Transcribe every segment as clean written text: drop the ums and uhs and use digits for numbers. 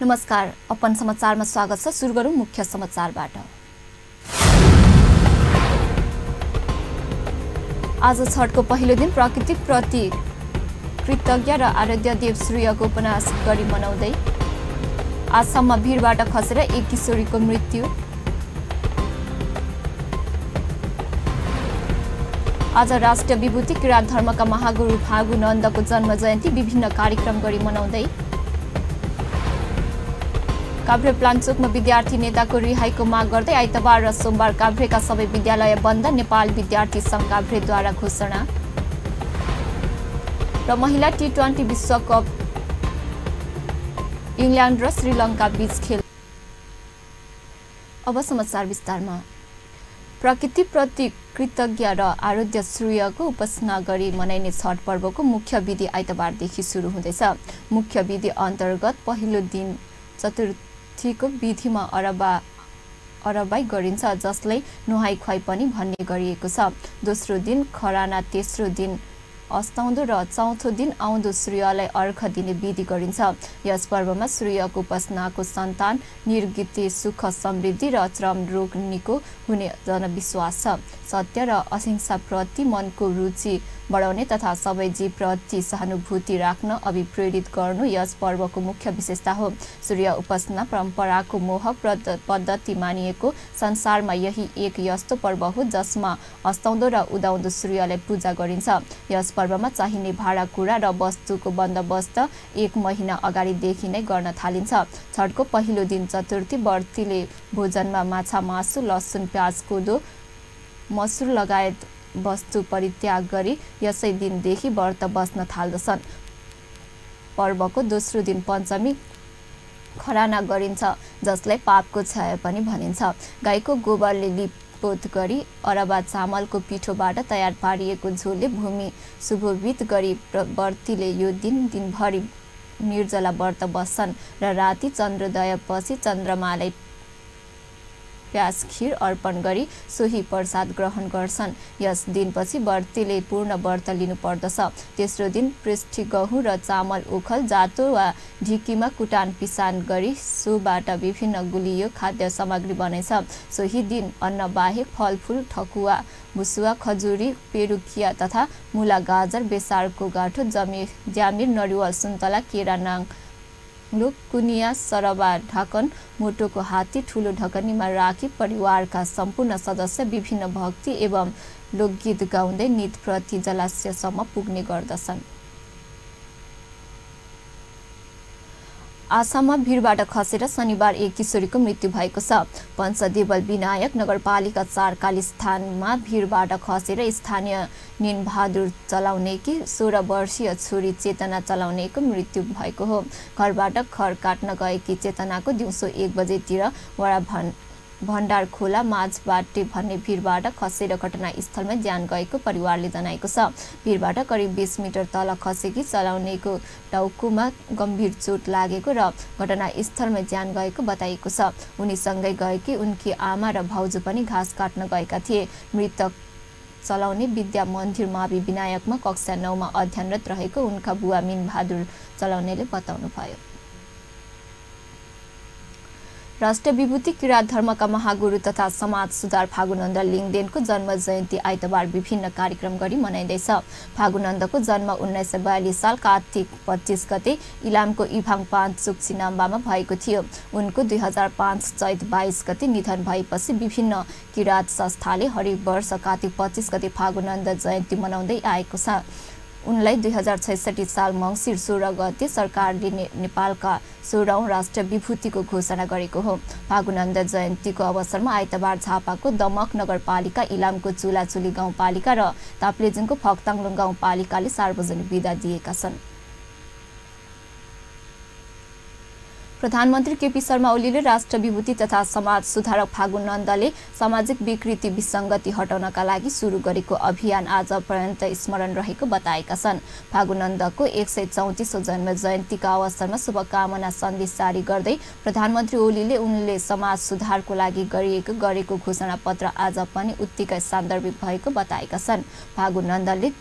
नमस्कार, अपन समाचारमा स्वागत छ। सुरु गरौँ मुख्य समाचारबाट। आज छठको पहिलो दिन प्राकृतिक प्रति कृतज्ञ र आराध्य देव सूर्यको उपन्यास गरी मनाउँदै आसाममा भिरबाट खसेर एक किशोरीको मृत्यु। आज राष्ट्रिय विभूति किरात धर्मका महागुरु फागु नन्दको जन्म जयन्ती विभिन्न कार्यक्रम गरी मनाउँदै काभ्रे प्लान्चोकमा विद्यार्थी नेताको रिहाईको माग गर्दै आइतबार र सोमबार काभ्रेका सबै विद्यालय बन्द, नेपाल विद्यार्थी सङ्घ काभ्रेद्वारा घोषणा। र महिला T20 विश्वकप इङ्ल्यान्ड र श्रीलङ्का बीच खेल। अब समाचार विस्तारमा। प्रकृतिप्रति कृतज्ञ र आराध्य सूर्यको उपासना गरी मनाइने छठ पर्वको मुख्य विधि आइतबारदेखि सुरु हुँदैछ। मुख्य विधि अन्तर्गत पहिलो दिन चतुर्थीको विधिमा अरबाई गरिन्छ, जसलाई नुहाई खुवाई पनि भन्ने गरिएको छ। दोस्रो दिन खराना, तेस्रो दिन अस्ताउँदो र चौथो दिन आउँदो सूर्यलाई अर्घ दिने विधि गरिन्छ। यस पर्वमा सूर्यको उपासनाको सन्तान निर्गति, सुख समृद्धि र चर्म रोग निको हुने जनविश्वास छ। सत्य र अहिंसाप्रति मनको रुचि बढाउने तथा सबै जीवप्रति सहानुभूति राख्न अभिप्रेरित गर्नु यस पर्वको मुख्य विशेषता हो। सूर्य उपासना परम्पराको मोह पद्धति मानिएको संसारमा यही एक यस्तो पर्व हो जसमा अस्ताउँदो र उदाउँदो सूर्यलाई पूजा गरिन्छ। यस पर्वमा चाहिने भाँडाकुँडा र वस्तुको बन्दोबस्त एक महिना अगाडिदेखि नै गर्न थालिन्छ। छठको पहिलो दिन चतुर्थी व्रतीले भोजनमा माछा, मासु, लसुन, प्याज, कोदो, मसुर लगायत वस्तु परित्याग गरी यसै दिनदेखि व्रत बस्न थाल्दछन्। पर्वको दोस्रो दिन पञ्चमी खराना गरिन्छ, जसलाई पापको छाया पनि भनिन्छ। गाईको गोबरले लिपपोत गरी अरबा चामलको पिठोबाट तयार पारिएको झोलले भूमि सुशोभित गरी व्रतीले यो दिनभरि निर्जला व्रत बस्छन् र राति चन्द्रोदयपछि चन्द्रमालाई प्याज खीर अर्पण गरी सोही प्रसाद ग्रहण गर्छन्। यस दिनपछि व्रतीले पूर्ण व्रत लिनु पर्दछ। तेस्रो दिन पृष्ठी गहुँ र चामल ओखल, जातो वा ढिकीमा कुटान पिसान गरी सोबाट विभिन्न गुलियो खाद्य सामग्री बनेछ। सोही दिन अन्न बाहेक फलफूल, ठकुवा, भुसुवा, खजुरी, पेरुकिया तथा मुला, गाजर, बेसारको गाँठो, ज्यामिर, नरिवल, सुन्तला, केरा, कुनिया, सरबा, ढाकन, मोटोको हात्ती ठुलो ढकनीमा राखी परिवारका सम्पूर्ण सदस्य विभिन्न भक्ति एवं लोकगीत गाउँदै नितप्रति जलाशयसम्म पुग्ने गर्दछन्। आसाममा भिरबाट खसेर शनिबार एक किशोरीको मृत्यु भएको छ। पञ्चदेवल विनायक नगरपालिका 4 कालीस्थानमा भिरबाट खसेर स्थानीय निनबहादुर चलाउनेकी 16 वर्षीय छोरी चेतना चलाउनेको मृत्यु भएको हो। घरबाट खर काट्न गएकी चेतनाको दिउँसो 1 बजेतिर वडा भण्डार खोला माझबाटे भन्ने भिरबाट खसेर घटनास्थलमा ज्यान गएको परिवारले जनाएको छ। भिरबाट करिब 20 मिटर तल खसेकी चलाउनेको टाउकोमा गम्भीर चोट लागेको र घटनास्थलमा ज्यान गएको बताइएको छ। उनीसँगै गएकी उनकी आमा र भाउजू पनि घाँस काट्न गएका थिए। मृतक चलाउने विद्या मन्दिर मावि विनायकमा कक्षा 9 मा अध्ययनरत रहेको उनका बुवा मिनबहादुर चलाउनेले बताउनुभयो। राष्ट्रिय विभूति किरात धर्मका महागुरु तथा समाज सुधार फागु नन्द लिङदेनको जन्म जयन्ती आइतबार विभिन्न कार्यक्रम गरी मनाइँदैछ। फागु नन्दको जन्म 1942 साल कार्तिक 25 गते इलामको इभाङ पाञ्चोक चिनाम्बामा भएको थियो। उनको 2005 चैत 22 गते निधन भएपछि विभिन्न किरात संस्थाले हरेक वर्ष कार्तिक 25 गते फागु नन्द जयन्ती मनाउँदै आएको छ। उनलाई 2066 साल मङ्सिर 16 गते सरकारले नेपालका 16औं राष्ट्रिय विभूतिको घोषणा गरेको हो। फागु नन्द जयन्तीको अवसरमा आइतबार झापाको दमक नगरपालिका, इलामको चुलाचुली गाउँपालिका र ताप्लेजुङको फक्ताङलुङ गाउँपालिकाले सार्वजनिक बिदा दिएका छन्। प्रधानमन्त्री केपी शर्मा ओलीले राष्ट्रिय विभूति तथा समाज सुधारक फागु नन्दले सामाजिक विकृति विसङ्गति हटाउनका लागि सुरु गरेको अभियान आज पर्यन्त स्मरण रहेको बताएका छन्। फागु नन्दको 134औं जन्म जयन्तीका अवसरमा शुभकामना सन्देश जारी गर्दै प्रधानमन्त्री ओलीले उनले समाज सुधारको लागि गरेको घोषणापत्र आज पनि उत्तिकै सान्दर्भिक भएको बताएका छन्। फागु नन्दले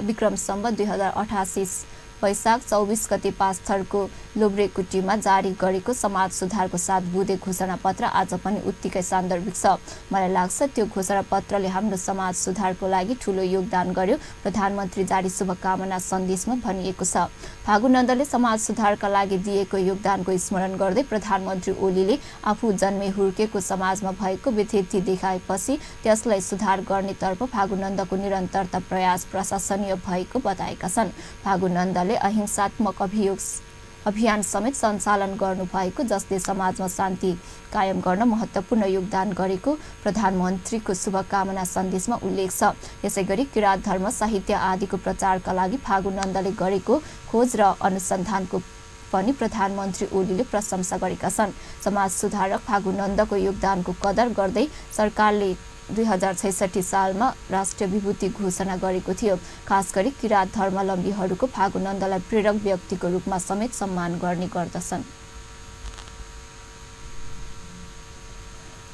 विक्रम सम्वत 2088 वैशाख 24 गते पास्थरको लोब्रेकुटीमा जारी गरेको समाज सुधारको 7 बुँदे घोषणापत्र आज पनि उत्तिकै सान्दर्भिक छ। मलाई लाग्छ त्यो घोषणापत्रले हाम्रो समाज सुधारको लागि ठूलो योगदान गर्यो, प्रधानमन्त्री जारी शुभकामना सन्देशमा भनिएको छ। फागु नन्दले समाज सुधारका लागि दिएको योगदानको स्मरण गर्दै प्रधानमन्त्री ओलीले आफू जन्मे हुर्केको समाजमा भएको विकृति देखाएपछि त्यसलाई सुधार गर्नेतर्फ फागु नन्दको निरन्तरता प्रयास प्रशंसनीय भएको बताएका छन्। फागु नन्दले अहिंसात्मक अभियान समेत सञ्चालन गर्नुभएको, जसले समाजमा शान्ति कायम गर्न महत्त्वपूर्ण योगदान गरेको प्रधानमन्त्रीको शुभकामना सन्देशमा उल्लेख छ। यसैगरी किराँत धर्म साहित्य आदिको प्रचारका लागि फागु नन्दले गरेको खोज र अनुसन्धानको पनि प्रधानमन्त्री ओलीले प्रशंसा गरेका छन्। समाज सुधारक फागु नन्दको योगदानको कदर गर्दै सरकारले 2066 सालमा राष्ट्रिय विभूति घोषणा गरेको थियो। खास गरी किराँत धर्मावलम्बीहरूको फागु नन्दलाई प्रेरक व्यक्तिको रूपमा समेत सम्मान गर्ने गर्दछन्।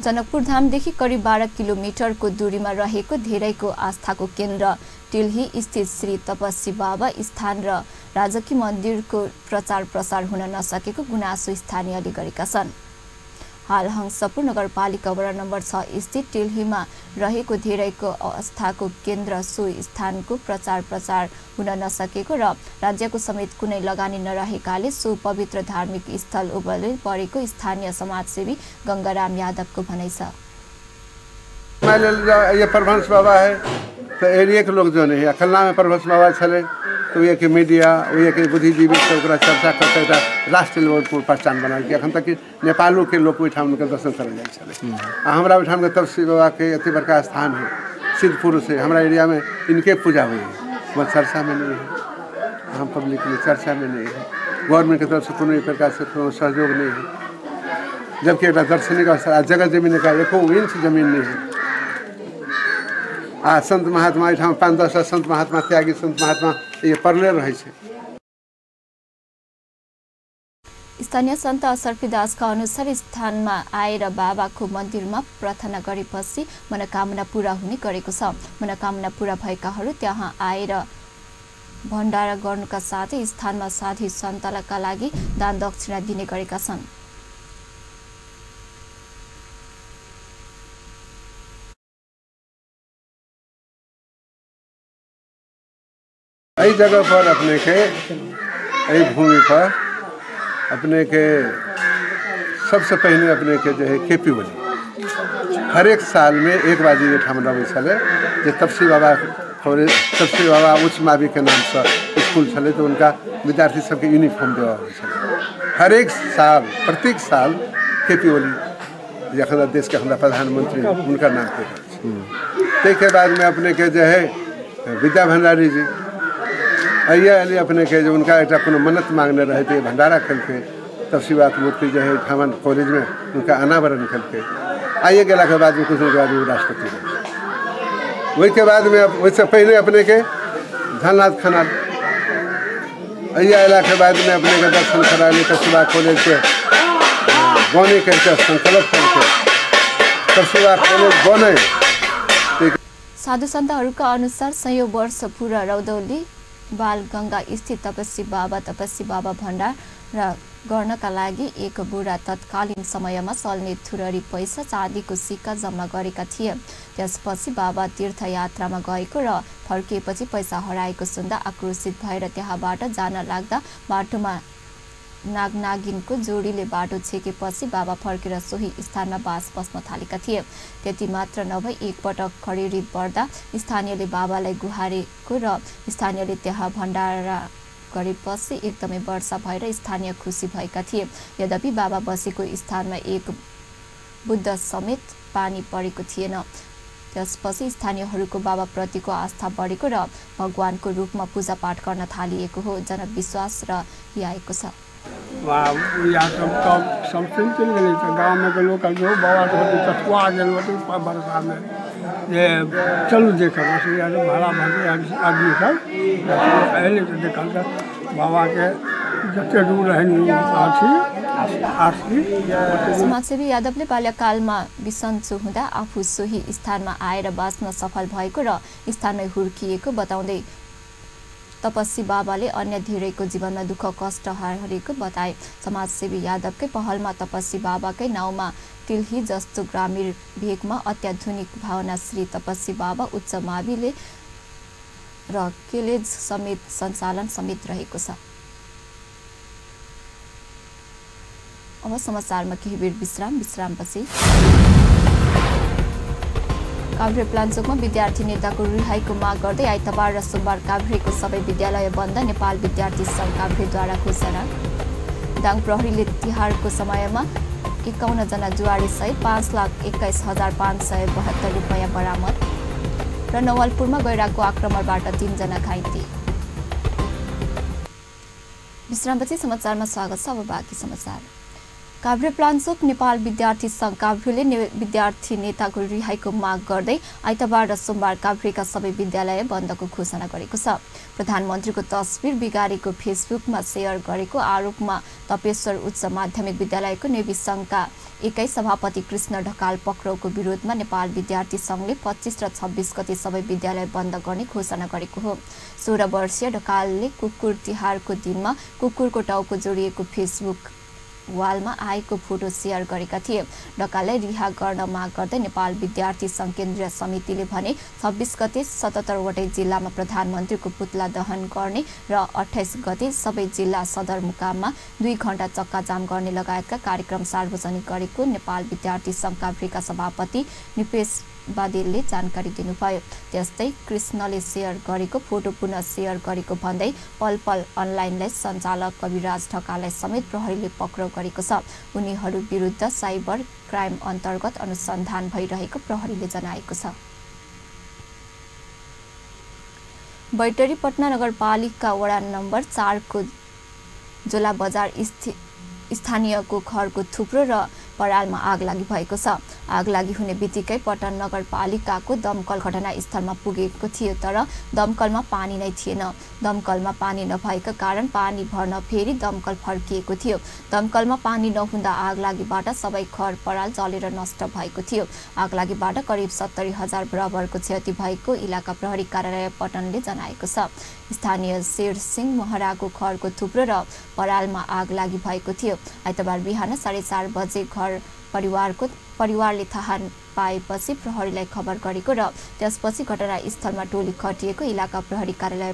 जनकपुर धामदेखि करिब 12 किलोमिटरको दूरीमा रहेको धेरैको आस्थाको केन्द्र टिल्ही स्थित श्री तपस्वी बाबा स्थान र राजकी मन्दिरको प्रचार प्रसार हुन नसकेको गुनासो स्थानीयले गरेका छन्। हाल हंसपुर नगरपालिका वडा नम्बर 6 स्थित टिल्हीमा रहेको धेरैको आस्थाको केन्द्र सो स्थानको प्रचार प्रसार हुन नसकेको र राज्यको समेत कुनै लगानी नरहेकाले सो पवित्र धार्मिक स्थल उभले परेको स्थानीय समाजसेवी गंगाराम यादवको भनाइ छ। ये प्रभंस बाबा है तो एरिया के लोग जो नहीं है खलना में प्रभंस बाबा चले तो ये कि मीडिया ये कि बुद्धिजीवी सब चर्चा करते राष्ट्रीय लेवल पर पहचान बना के अखन तक नेपालों के लोग ओहिठाम उनके दर्शन कर जाए चले। हमारा ओहिठाम के तपस्वी बाबा के अति बड़का स्थान है, सिद्ध पुरुष है। हमारा एरिया में इनके पूजा हुई है, वह चर्चा में नहीं है, हम पब्लिक में चर्चा में नहीं है, गवर्नमेंट की तरफ से कोई प्रकार से कोई सहयोग नहीं है। जबकि एक दर्शनिक अवस्था जगह जमीन का 1 इंच जमीन नहीं है। संत महात्मा यहाँ 5-10 संत महात्मा त्यागी संत महात्मा ये परले रहे छे। स्थानीय सन्त सर्पीदासका अनुसार स्थानमा आएर बाबाको मन्दिरमा प्रार्थना गरेपछि मनोकामना पूरा हुने गरेको छ। मनोकामना पूरा भएकाहरू त्यहाँ आएर भण्डारा गर्नुका साथै स्थानमा साधु सन्तका लागि दान दक्षिणा दिने गरेका छन्। यही जगह पर अपने के यही भूमि पर अपने के सबसे पहले अपने के जो है केपी ओली हर एक साल में एक बाजी ये ठाम रहे चले जो तपस्वी बाबा उच्च मावी के नाम से स्कूल चले तो उनका विद्यार्थी सबके यूनिफॉर्म देवा चले। हर एक साल प्रत्येक साल केपी ओली जखन देश के हमारा प्रधानमंत्री उनका नाम पे के बाद में अपने के जो है विद्या भंडारी जी आइए अपने के जो उनका एक मन्नत मांगने रहे थे भंडारा खेल के तपस्वी बाबा मूर्ति जो है ठामन कॉलेज में उनका अनावरण खेल के आइए गला के बाद में कुछ दिन के बाद वो राष्ट्रपति बने। वही के बाद में वैसे पहले अपने के धननाथ खनाल आइए अला के बाद में अपने के दर्शन कराने तपस्वी बाबा कॉलेज के बने करके संकल्प करके तपस्वी बाबा कॉलेज बने। साधु सन्तहरूका अनुसार 100 वर्ष पूरा रौदौली बाल गंगा स्थित तपस्वी बाबा भण्डारा गर्नका लागि एक बुढा तत्कालीन समयमा चल्ने थुररी पैसा चाँदीको सिक्का जम्मा गरेका थिए। त्यसपछि बाबा तीर्थयात्रामा गएको र फर्किएपछि पैसा हराएको सुन्दा आक्रोशित भएर त्यहाँबाट जान लाग्दा बाटोमा नागनागिनको जोडीले बाटो छेकेपछि बाबा फर्केर सोही स्थानमा बास बस्न थालेका थिए। त्यति मात्र नभई एकपटक खडेरी पर्दा स्थानीयले बाबालाई गुहारेको र स्थानीयले त्यहाँ भण्डारा गरेपछि एकदमै वर्षा भएर स्थानीय खुसी भएका थिए। यद्यपि बाबा बसेको स्थानमा एक बुद्ध समेत पानी परेको थिएन। त्यसपछि स्थानीयहरूको बाबाप्रतिको आस्था बढेको र भगवानको रूपमा पूजापाठ गर्न थालिएको हो जनविश्वास रहेको छ। सब चल गए गाँव में के लोग जो बाबा कथुआ गए वर्षा में ये चलू देख भाड़ा भागे आदमी सब पहले तो देखल बाबा के जते दूर समाजसेवी यादवले बाल्यकालमा बिसन्चो हुँदा आफू सोही स्थानमा आएर बाँच्न सफल भएको र स्थानमै हुर्किएको बताउँदै तपस्वी बाबाले अन्य धेरैको जीवनमा दुःख कष्ट हरेको बताए। समाजसेवी यादवकै पहलमा तपस्वी बाबाकै नाउँमा तिल्ही जस्तो ग्रामीण भेगमा अत्याधुनिक भावना श्री तपस्वी बाबा उच्च माविले र केलेज समेत सञ्चालन समेत रहेको छ। अब समाचारमा केही बेर विश्रामपछि काभ्रे प्लान्चोकमा विद्यार्थी नेताको रिहाईको माग गर्दै आइतबार र सोमबार काभ्रेको सबै विद्यालय बन्द नेपाल विद्यार्थी सङ्घ काभ्रेद्वारा घोषणा। दाङ प्रहरीले तिहारको समयमा 51 जना जुवाडी सहित 5,21,572 रुपैयाँ बरामद र नवलपुरमा गैंडाको आक्रमणबाट 3 जना घाइते। विश्रामपछि समाचारमा स्वागत छ। अब बाँकी समाचार। काभ्रे प्लान्चोक नेपाल विद्यार्थी सङ्घ काभ्रेले विद्यार्थी नेताको रिहाईको माग गर्दै आइतबार र सोमबार काभ्रेका सबै विद्यालय बन्दको घोषणा गरेको छ। प्रधानमन्त्रीको तस्बिर बिगारेको फेसबुकमा सेयर गरेको आरोपमा तपेश्वर उच्च माध्यमिक विद्यालयको नेवी सङ्घका एकै सभापति कृष्ण ढकाल पक्राउको विरोधमा नेपाल विद्यार्थी सङ्घले 25 र 26 गते सबै विद्यालय बन्द गर्ने घोषणा गरेको हो। 16 वर्षीय ढकालले कुकुर तिहारको दिनमा कुकुरको टाउको जोडिएको फेसबुक वालमा आएको फोटो सेयर गरेका थिए। ढकाललाई रिहा गर्न माग गर्दै नेपाल विद्यार्थी सङ्घ केन्द्रीय समितिले भने 26 गते 77 वटै जिल्लामा प्रधानमन्त्रीको पुतला दहन गर्ने र 28 गते सबै जिल्ला सदरमुकाममा 2 घण्टा चक्काजाम गर्ने लगायतका कार्यक्रम सार्वजनिक गरेको नेपाल विद्यार्थी सङ्घ काभ्रेका सभापति निपेश बादेलले जानकारी दिनुभयो। त्यस्तै कृष्णले सेयर गरेको फोटो पुनः सेयर गरेको भन्दै पलपल अनलाइनलाई सञ्चालक कविराज ढकाललाई समेत प्रहरीले पक्राउ गरेको छ। उनीहरू विरुद्ध साइबर क्राइम अन्तर्गत अनुसन्धान भइरहेको प्रहरीले जनाएको छ। बैतडी पटना नगरपालिका वडा नम्बर 4 को जोला बजार स्थानीयको घरको थुप्रो र परालमा आग लागि भएको छ। आग लागि हुने बित्तिकै पटन नगरपालिकाको दमकल घटनास्थलमा पुगेको थियो, तर दमकलमा पानी नै थिएन। दमकलमा पानी नभएका कारण पानी भर्न फेरि दमकल फर्किएको थियो। दमकलमा पानी नहुँदा आग लागिबाट सबै घर पराल जलेर नष्ट भएको थियो। आग लागिबाट करिब 70,000 बराबरको क्षति भएको इलाका प्रहरी कार्यालय पटनले जनाएको छ। स्थानीय शेर सिंह महराको घरको थुप्रो र परालमा आग लागि भएको थियो। आइतबार बिहान 4:30 बजे घर परिवारले थाहा पाएपछि प्रहरीलाई खबर गरेको र त्यसपछि घटनास्थलमा टोली खटिएको इलाका प्रहरी कार्यालय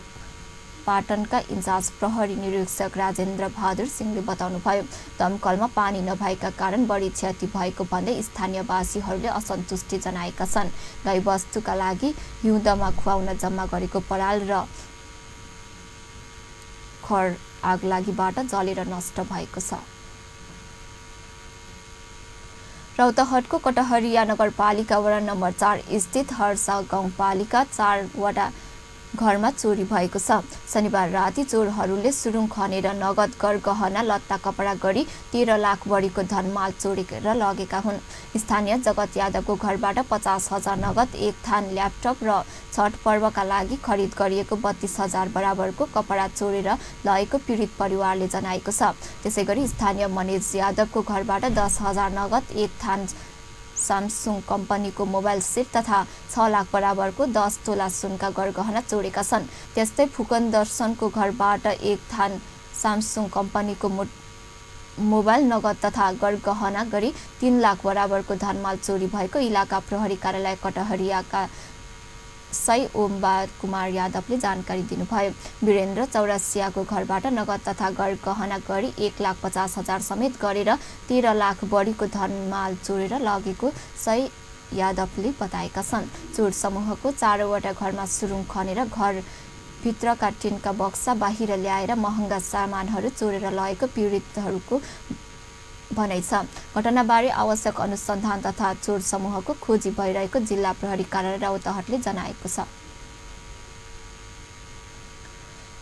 पाटनका इन्चार्ज प्रहरी निरीक्षक राजेन्द्र बहादुर सिंहले बताउनुभयो। दमकलमा पानी नभएका कारण बढी क्षति भएको भन्दै स्थानीयवासीहरूले असन्तुष्टि जनाएका छन्। गाईबस्तुका लागि हिउँदमा खुवाउन जम्मा गरेको पराल र घर आग लागिबाट जलेर नष्ट भएको छ। रौतहटको कटहरिया नगरपालिका वडा नम्बर 4 स्थित हर्सा गाउँपालिका 4 वटा घरमा चोरी भएको छ। शनिबार राति चोरहरूले सुरुङ खनेर नगद गहना लत्ता कपडा गरी 13 लाख बढीको धनमाल चोरेर लगेका हुन्। स्थानीय जगत यादवको घरबाट 50,000 नगद, 1 थान ल्यापटप र छठ पर्वका लागि खरिद गरिएको 32,000 बराबरको कपडा चोरेर लगेको पीडित परिवारले जनाएको छ। त्यसैगरी स्थानीय मनेज यादवको घरबाट 10,000 नगद, 1 थान सामसुङ कम्पनीको मोबाइल सेट तथा 6 लाख बराबरको 10 तोला सुनका गरगहना चोरेका छन्। त्यस्तै फुकन दर्शनको घरबाट 1 थान सामसुङ कम्पनीको मोबाइल, नगद तथा गरगहना गरी 3 लाख बराबरको धनमाल चोरी भएको इलाका प्रहरी कार्यालय कटहरियाका सही ओमबार कुमार यादवले जानकारी दिनुभयो। वीरेन्द्र चौरसियाको घरबाट नगद तथा गरगहना गरी 1,50,000 समेत गरेर 13 लाख बढीको धनमाल चोरेर लगेको सही यादवले बताएका छन्। चोर समूहको 4 वटा घरमा सुरुङ खनेर घर भित्रका टिनका बक्सा बाहिर ल्याएर महँगा सामानहरू चोरेर लगेको पीडितहरूको भनाइ छ। घटनाबारे आवश्यक अनुसन्धान तथा चोर समूहको खोजी भइरहेको जिल्ला प्रहरी कार्यालय रौतहटले जनाएको छ।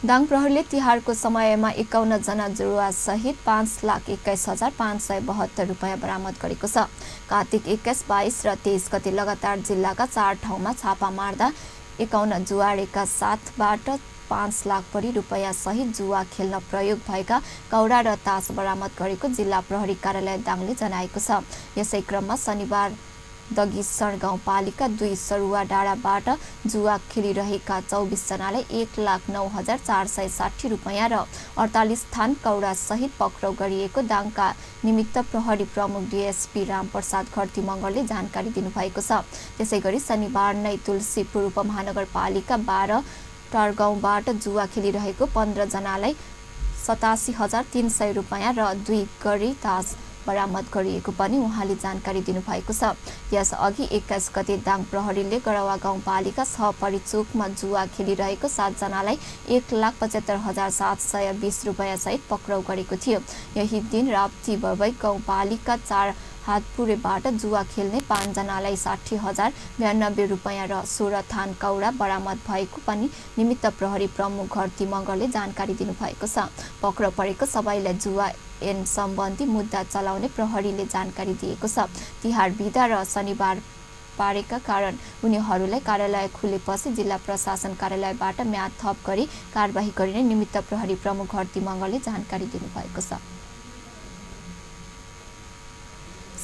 दाङ प्रहरीले तिहारको समयमा 51 जना जुवा सहित 5,21,572 रुपैयाँ बरामद गरेको छ। कार्तिक 21, 22 र 23 गते लगातार जिल्लाका 4 ठाउँमा छापा मार्दा 51 जुवाडेका साथबाट 5 लाख बढी रुपैयाँ सहित जुवा खेल्न प्रयोग भएका कौडा र तास बरामद गरेको जिल्ला प्रहरी कार्यालय दाङले जनाएको छ। यसै क्रममा शनिबार दगिसण गाउँपालिका 2 सरुवा डाँडाबाट जुवा खेलिरहेका 24 जनालाई 1,09,460 रुपैयाँ र 48 थान कौडा सहित पक्राउ गरिएको दाङका निमित्त प्रहरी प्रमुख डीएसपी रामप्रसाद घरती मगरले जानकारी दिनुभएको छ। त्यसैगरी शनिबार नै तुलसीपुर उपमहानगरपालिका 12 टारगाउँबाट जुवा खेलिरहेको 15 जनालाई 87,300 रुपैयाँ र 2 गरी तास बरामद गरिएको पनि उहाँले जानकारी दिनुभएको छ। यसअघि 21 गते दाङ प्रहरीले गरवा गाउँपालिका 6 परिचोकमा जुवा खेलिरहेको 7 जनालाई 1,75,720 रुपैयाँ सहित पक्राउ गरेको थियो। यही दिन राप्ती बबई गाउँपालिका 4 हातपुरेबाट जुवा खेल्ने 5 जनालाई 60,092 रुपैयाँ र 16 थान कौडा बरामद भएको पनि निमित्त प्रहरी प्रमुख घरती मगरले जानकारी दिनुभएको छ। पक्राउ परेको सबैलाई जुवा एन सम्बन्धी मुद्दा चलाउने प्रहरीले जानकारी दिएको छ। तिहार बिदा र शनिबार पारेका कारण उनीहरूलाई कार्यालय खुलेपछि जिल्ला प्रशासन कार्यालयबाट म्याद थप गरी कारबाही गरिने निमित्त प्रहरी प्रमुख घरती मगरले जानकारी दिनुभएको छ।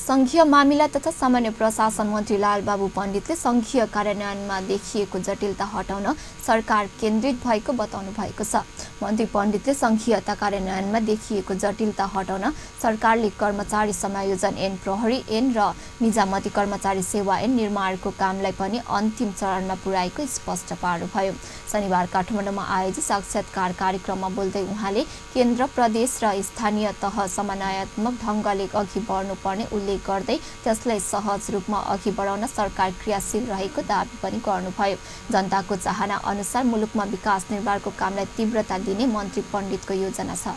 संघीय मामिला तथा सामान्य प्रशासन मन्त्री लालबाबु पण्डितले संघीय कार्यान्वयनमा देखिएको जटिलता हटाउन सरकार केन्द्रित भएको बताउनु भएको छ। मन्त्री पण्डितले संघीयता कार्यान्वयनमा देखिएको जटिलता हटाउन सरकारले कर्मचारी समायोजन ऐन, प्रहरी ऐन र निजामती कर्मचारी सेवा ऐन निर्माणको कामलाई पनि अन्तिम चरणमा पुर्याएको स्पष्ट पार्नुभयो। शनिबार काठमाडौँमा आयोजित साक्षात्कार कार्यक्रममा बोल्दै उहाँले केन्द्र, प्रदेश र स्थानीय तह समन्वयात्मक ढङ्गले अघि बढ्नुपर्ने उल्लेख गर्दै त्यसलाई सहज रूपमा अघि बढाउन सरकार क्रियाशील रहेको दाबी पनि गर्नुभयो। जनताको चाहना अनुसार मुलुकमा विकास निर्माणको कामलाई तीव्रता दिने मन्त्री पण्डितको योजना छ।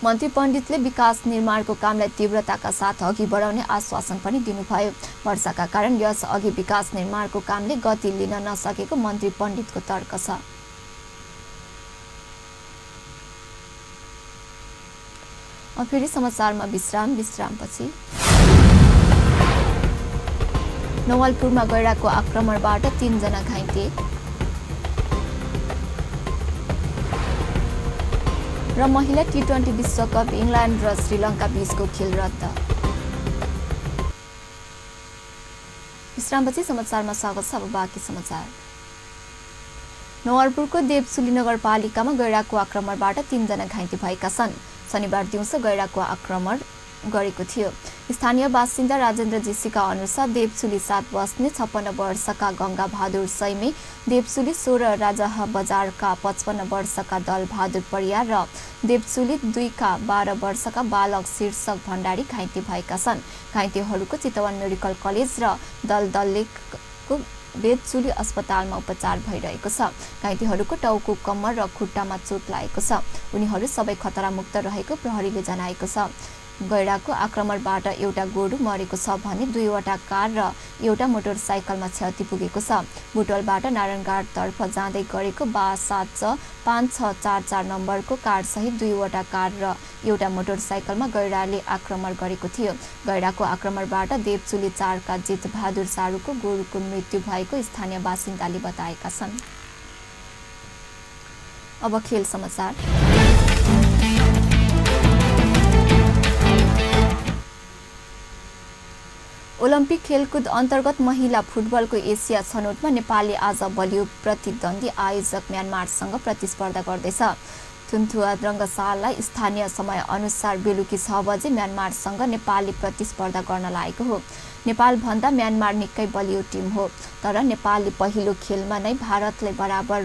मन्त्री पण्डितले विकास निर्माणको कामलाई तीव्रताका साथ अघि बढाउने आश्वासन पनि दिनुभयो। वर्षाका कारण यस अघि विकास निर्माणको कामले गति लिन नसकेको मन्त्री पण्डितको तर्क छ। फेरि समाचारमा विश्रामपछि नवलपुरमा गैंडाको आक्रमणबाट 3 जना घाइते र महिला T20 विश्वकप इङ्ल्यान्ड र श्रीलङ्का बीचको खेल रद्द। विश्रामपछि समाचारमा स्वागत छ। अब बाँकी समाचार। नवलपुरको देवसुली नगरपालिकामा गैंडाको आक्रमणबाट 3 जना घाइते भएका छन्। शनिबार दिउँसो गैंडाको आक्रमण गरेको थियो। स्थानीय बासिन्दा राजेन्द्र जीसीका अनुसार देवसुली 7 बस्ने 56 वर्षका गंगा बहादुर सैमे, देवसुली 16 राजाह बजारका 55 वर्षका दल बहादुर परियार र देवसुली 2 का 12 वर्षका बालक शीर्षक भण्डारी घाइते भएका छन्। घाइतेहरूको चितवन मेडिकल कलेज र दलदलेको बेतसुली अस्पतालमा उपचार भइरहेको छ। घाइतेहरूको टाउको, कम्मर र खुट्टामा चोट लागेको छ। उनीहरू सबै खतरामुक्त रहेको प्रहरीले जनाएको छ। गैंडाको आक्रमणबाट एउटा गोरु मरेको छ भने 2वटा कार र एउटा मोटरसाइकलमा क्षति पुगेको छ। बुटवलबाट नारायणघाटतर्फ जाँदै गरेको 5644 नम्बरको कारसहित 2वटा कार र एउटा मोटरसाइकलमा गैंडाले आक्रमण गरेको थियो। गैंडाको आक्रमणबाट देवसुली 4 का जित बहादुर सारूको गोरुको मृत्यु भएको स्थानीय बासिन्दाले बताएका छन्। अब खेल समाचार। ओलम्पिक खेलकुद अन्तर्गत महिला फुटबलको एसिया छनौटमा नेपालले आज बलियो प्रतिद्वन्दी आयोजक म्यानमारसँग प्रतिस्पर्धा गर्दैछ। थुन्थुवा रङ्गशाला स्थानीय समय अनुसार बेलुकी 6 बजे म्यानमारसँग नेपालले प्रतिस्पर्धा गर्न लागेको हो। नेपाल भन्दा म्यानमार निकै बलियो टिम हो, तर नेपालले पहिलो खेलमा नै भारतलाई बराबर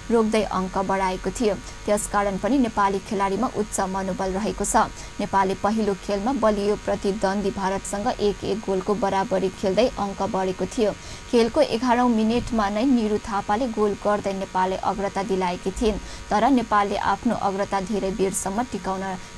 रोक्दै अङ्क बढाएको थियो। त्यसकारण पनि नेपाली खेलाडीमा उच्च मनोबल रहेको छ। नेपालले पहिलो खेलमा बलियो प्रतिद्वन्दी भारतसँग 1-1 गोलको बराबरी खेल्दै अङ्क बढेको थियो। खेलको 11औं मिनेटमा नै निरु थापाले गोल गर्दै नेपालले अग्रता दिलाएकी थिइन्, तर नेपालले आफ्नो अग्रता धेरै बेरसम्म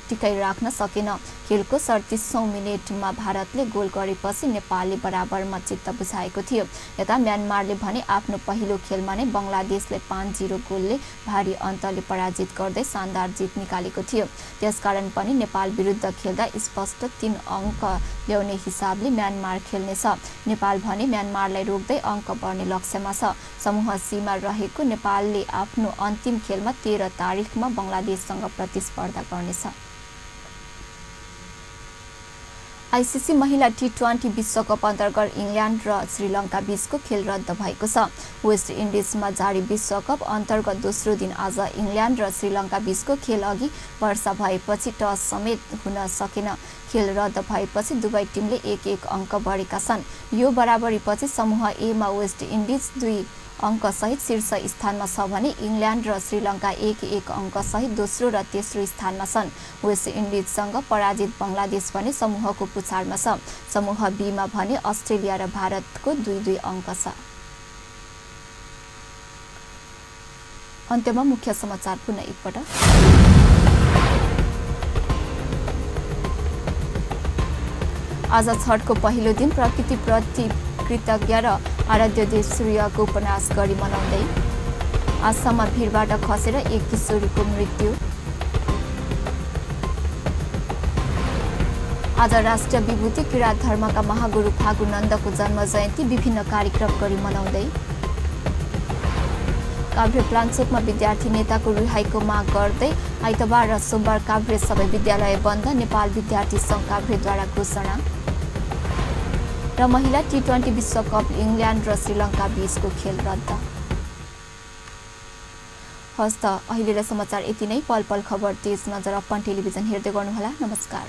टिकाइ राख्न सकेन। खेलको 37औं मिनेटमा भारतले गोल गरेपछि नेपालले बराबरमा चित्त बुझाएको थियो। यता म्यानमारले भने आफ्नो पहिलो खेलमा नै बंगलादेशले 5-0 गोलले भारी अन्तरले पराजित गर्दै शानदार जित निकालेको थियो। त्यसकारण पनि नेपाल विरुद्ध खेल्दा स्पष्ट 3 अङ्क ल्याउने हिसाबले म्यानमार खेल्नेछ। नेपाल भने म्यानमारलाई रोक्दै अङ्क बढ्ने लक्ष्यमा छ। समूह सीमा रहेको नेपालले आफ्नो अन्तिम खेलमा 13 तारिखमा बंगलादेशसँग प्रतिस्पर्धा गर्नेछ। आईसीसी महिला टी20 विश्वकप अन्तर्गत इङ्ल्यान्ड र श्रीलङ्का बीचको खेल रद्द भएको छ। वेस्ट इन्डिजमा जारी विश्वकप अन्तर्गत दोस्रो दिन आज इङ्ल्यान्ड र श्रीलङ्का बीचको खेल अघि वर्षा भएपछि टस समेत हुन सकेन। खेल रद्द भएपछि दुवै टिमले 1-1 अङ्क बढेका छन्। यो बराबरीपछि समूह ए मा वेस्ट इन्डिज 2 अङ्कसहित शीर्ष स्थानमा छ भने इङ्ल्यान्ड र श्रीलङ्का 1-1 अङ्कसहित दोस्रो र तेस्रो स्थानमा छन्। वेस्ट इन्डिजसँग पराजित बंगलादेश भने समूहको पुछारमा छ। समूह बी मा भने अस्ट्रेलिया र भारतको 2-2 अङ्क छ। अन्त्यमा मुख्य समाचार पुनः एकपटक। आज छठको पहिलो दिन प्रकृतिप्रति कृतज्ञ र आराध्य देव सूर्यको उपन्यास गरी मनाउँदै आसाममा भिरबाट खसेर एक किशोरीको मृत्यु। आज राष्ट्रिय विभूति किरात धर्मका महागुरु फागु नन्दको जन्म जयन्ती विभिन्न कार्यक्रम गरी मनाउँदै काभ्रे प्लान्चोकमा विद्यार्थी नेताको रिहाईको माग गर्दै आइतबार र सोमबार काभ्रे सबै विद्यालय बन्द, नेपाल विद्यार्थी सङ्घ काभ्रेद्वारा घोषणा। र महिला टी20 विश्वकप इङ्ल्यान्ड र श्रीलङ्का बीचको खेल रद्द। हस्त अहिलेलाई समाचार यति नै। पल पल खबर तेज नजर अपन टेलिभिजन हेर्दै गर्नुहोला। नमस्कार।